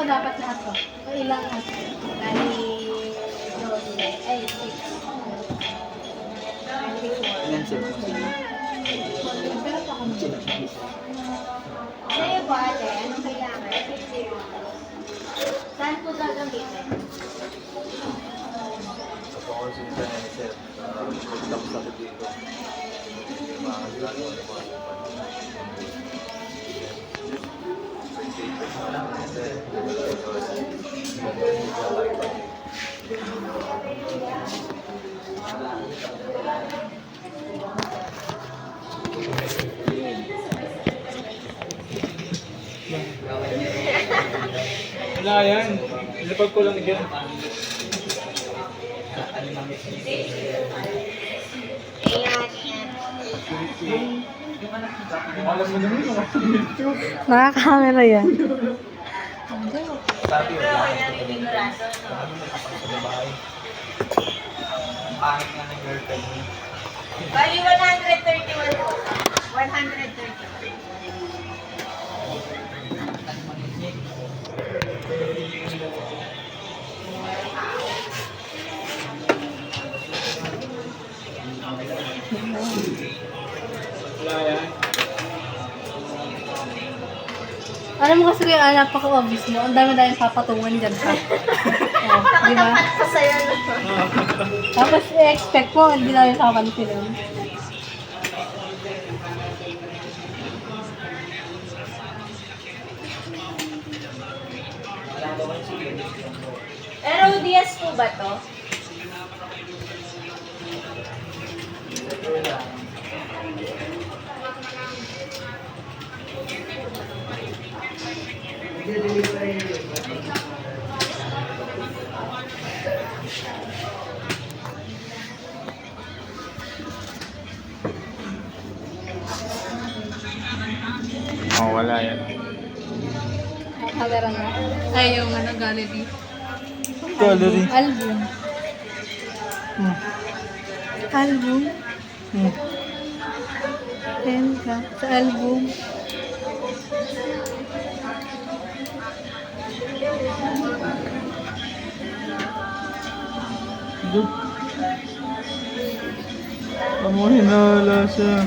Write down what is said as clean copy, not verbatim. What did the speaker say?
ba dapat lahat to? O ilang ato? Bali, 12. Ay, 6. Ilan sir? Pero pa kami. Sa'yo po ate, anong kailangan? Saan po gagamitin? Sa consulta niya ni sir. Tapos ako dito. Mga gano'n ano mga Wala yan. Nilapag ko lang dyan. Alam mo naman mga YouTube. Naka-camera yan. sabi yun. Sabi mo kapag sa babae. Ang pangit nga ng girlfriend mo. Bali, 131 po. 131. Wala yan. Alam mo kasi kaya napaka-obvious mo. Ang dami-dami papatungan dyan pa. Oh, di ba? Sa'yo na po. Tapos i-expect mo, hindi namin kapansinan. Pero Diaz po ba to? Oh, wala yan. Camera na. Ay, yung ano, gallery. Gallery. Album. Album. Pen ka. Sa album. Amo hinala siya.